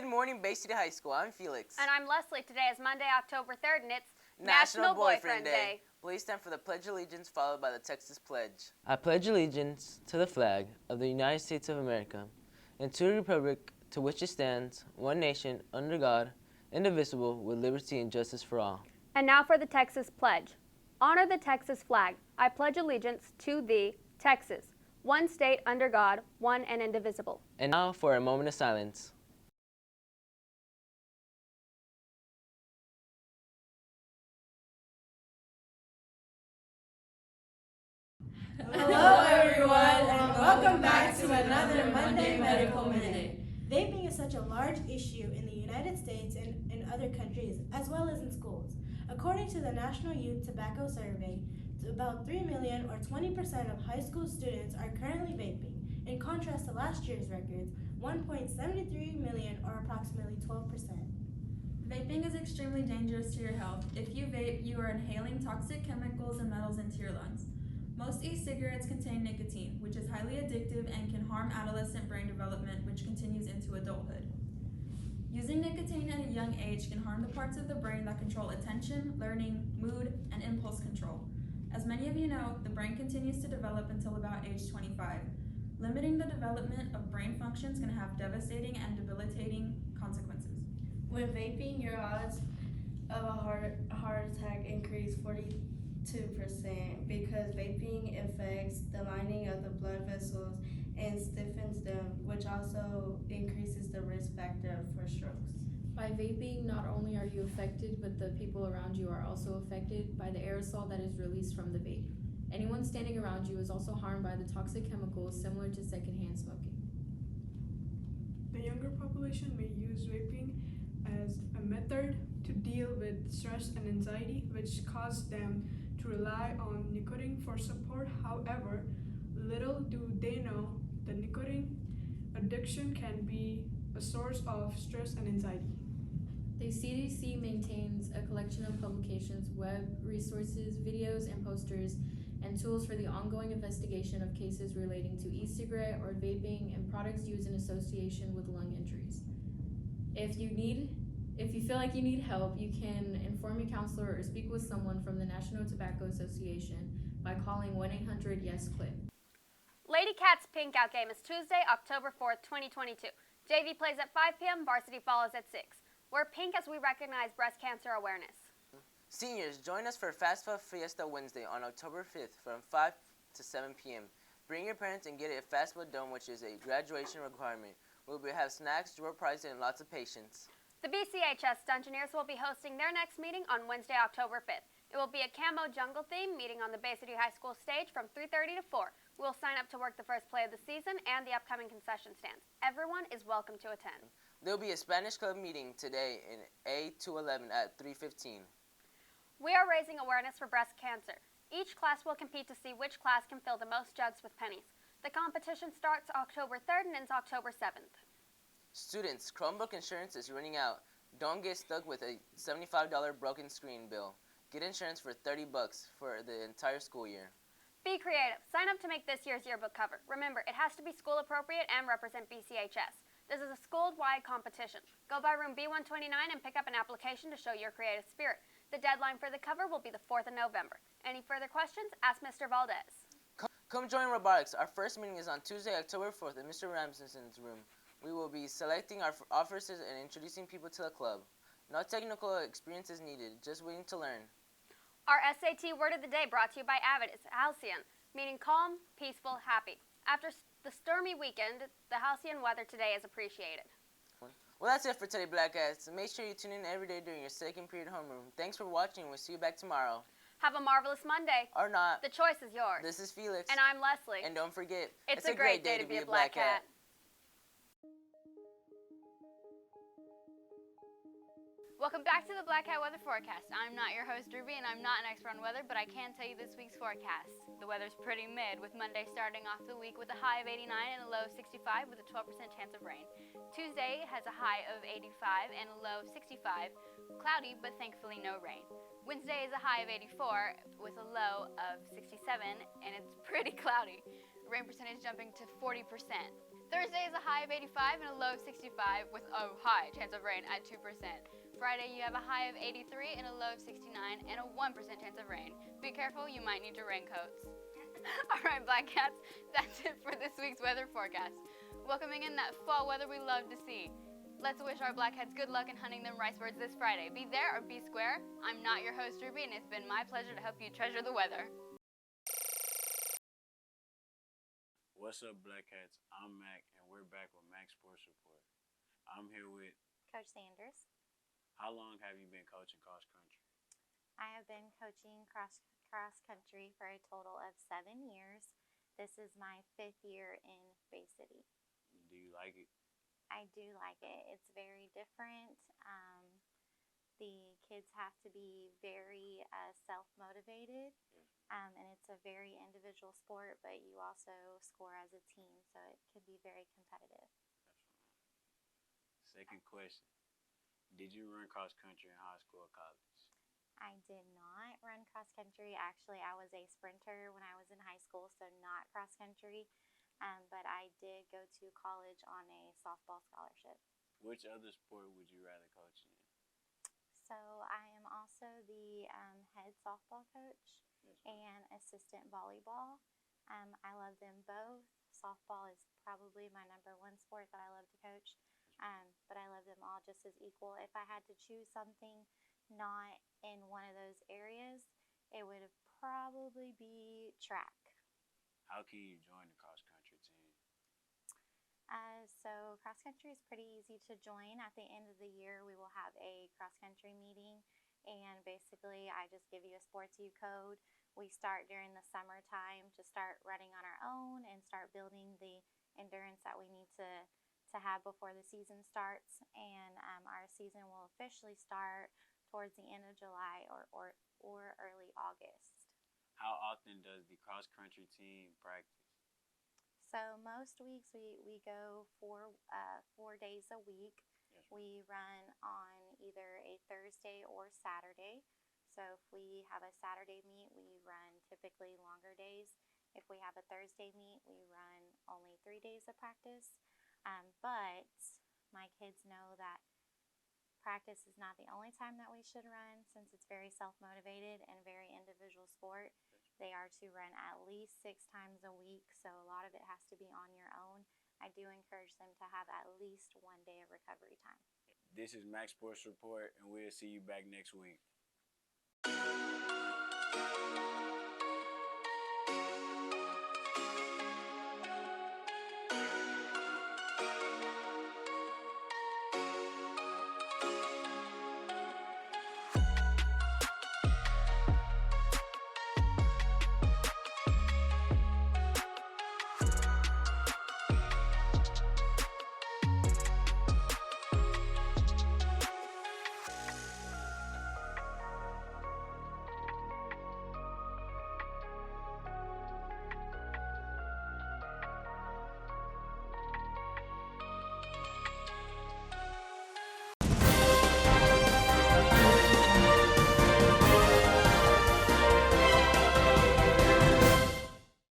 Good morning, Bay City High School. I'm Felix. And I'm Leslie. Today is Monday, October 3rd, and it's National Boyfriend Day. Please stand for the Pledge of Allegiance, followed by the Texas Pledge. I pledge allegiance to the flag of the United States of America and to the republic to which it stands, one nation, under God, indivisible, with liberty and justice for all. And now for the Texas Pledge. Honor the Texas flag. I pledge allegiance to thee, Texas, one state under God, one and indivisible. And now for a moment of silence. Hello everyone, and welcome back to another Monday Medical Minute. Vaping is such a large issue in the United States and in other countries, as well as in schools. According to the National Youth Tobacco Survey, about 3 million or 20% of high school students are currently vaping. In contrast to last year's records, 1.73 million or approximately 12%. Vaping is extremely dangerous to your health. If you vape, you are inhaling toxic chemicals and metals into your lungs. Most e-cigarettes contain nicotine, which is highly addictive and can harm adolescent brain development, which continues into adulthood. Using nicotine at a young age can harm the parts of the brain that control attention, learning, mood, and impulse control. As many of you know, the brain continues to develop until about age 25. Limiting the development of brain functions can have devastating and debilitating consequences. When vaping, your odds of a heart attack increase 42% because vaping affects the lining of the blood vessels and stiffens them, which also increases the risk factor for strokes. By vaping, not only are you affected, but the people around you are also affected by the aerosol that is released from the vape. Anyone standing around you is also harmed by the toxic chemicals similar to secondhand smoking. The younger population may use vaping as a method to deal with stress and anxiety, which cause them to rely on nicotine for support. However, little do they know that nicotine addiction can be a source of stress and anxiety. The CDC maintains a collection of publications, web resources, videos, and posters, and tools for the ongoing investigation of cases relating to e-cigarette or vaping and products used in association with lung injuries. If you feel like you need help, you can inform your counselor or speak with someone from the National Tobacco Association by calling 1-800-YES-QUIT. Lady Cats Pink Out game is Tuesday, October 4th, 2022. JV plays at 5 p.m., varsity follows at 6. Wear pink as we recognize breast cancer awareness. Seniors, join us for FAFSA Fiesta Wednesday on October 5th from 5 to 7 p.m. Bring your parents and get a FAFSA dome, which is a graduation requirement. We will have snacks, door prizes, and lots of patience. The BCHS Dungeoneers will be hosting their next meeting on Wednesday, October 5th. It will be a camo jungle theme meeting on the Bay City High School stage from 3:30 to 4. We'll sign up to work the first play of the season and the upcoming concession stands. Everyone is welcome to attend. There will be a Spanish club meeting today in A211 at 3:15. We are raising awareness for breast cancer. Each class will compete to see which class can fill the most jugs with pennies. The competition starts October 3rd and ends October 7th. Students, Chromebook insurance is running out. Don't get stuck with a $75 broken screen bill. Get insurance for $30 for the entire school year. Be creative. Sign up to make this year's yearbook cover. Remember, it has to be school appropriate and represent BCHS. This is a school-wide competition. Go by room B129 and pick up an application to show your creative spirit. The deadline for the cover will be the 4th of November. Any further questions? Ask Mr. Valdez. Come join robotics. Our first meeting is on Tuesday, October 4th in Mr. Ramson's room. We will be selecting our officers and introducing people to the club. No technical experience is needed, just waiting to learn. Our SAT word of the day brought to you by Avid is halcyon, meaning calm, peaceful, happy. After the stormy weekend, the halcyon weather today is appreciated. Well, that's it for today, Black Cats. Make sure you tune in every day during your second period homeroom. Thanks for watching. We'll see you back tomorrow. Have a marvelous Monday. Or not. The choice is yours. This is Felix. And I'm Leslie. And don't forget, it's a great day to be a Black Cat. Welcome back to the Black Hat Weather Forecast. I'm not your host, Ruby, and I'm not an expert on weather, but I can tell you this week's forecast. The weather's pretty mid, with Monday starting off the week with a high of 89 and a low of 65 with a 12% chance of rain. Tuesday has a high of 85 and a low of 65, cloudy, but thankfully no rain. Wednesday is a high of 84 with a low of 67, and it's pretty cloudy. Rain percentage jumping to 40%. Thursday is a high of 85 and a low of 65 with a high chance of rain at 2%. Friday, you have a high of 83 and a low of 69 and a 1% chance of rain. Be careful, you might need your raincoats. All right, Black Cats, that's it for this week's weather forecast. Welcoming in that fall weather we love to see. Let's wish our Black Cats good luck in hunting them rice birds this Friday. Be there or be square. I'm not your host, Ruby, and it's been my pleasure to help you treasure the weather. What's up, Black Cats? I'm Mac, and we're back with Mac Sports Report. I'm here with Coach Sanders. How long have you been coaching cross country? I have been coaching cross country for a total of 7 years. This is my 5th year in Bay City. Do you like it? I do like it. It's very different. The kids have to be very self-motivated, and it's a very individual sport, but you also score as a team, so it can be very competitive. Second question. Did you run cross country in high school or college? I did not run cross country. Actually, I was a sprinter when I was in high school, so not cross country. But I did go to college on a softball scholarship. Which other sport would you rather coach in? So I am also the head softball coach and assistant volleyball. I love them both. Softball is probably my #1 sport that I love to coach, but I love them all just as equal. If I had to choose something not in one of those areas, it would probably be track. How can you join the cross country team? So cross country is pretty easy to join. At the end of the year, we will have a cross country meeting, and basically I just give you a sports U code. We start during the summertime to start running on our own and start building the endurance that we need to have before the season starts, and our season will officially start towards the end of July or early August. How often does the cross country team practice? So most weeks we go 4 days a week. We run on either a Thursday or Saturday. So if we have a Saturday meet, we run typically longer days. If we have a Thursday meet, we run only 3 days of practice. But my kids know that practice is not the only time that we should run, since it's very self-motivated and a very individual sport. They are to run at least 6 times a week, so a lot of it has to be on your own. I do encourage them to have at least 1 day of recovery time. This is Mac Sports Report, and we'll see you back next week.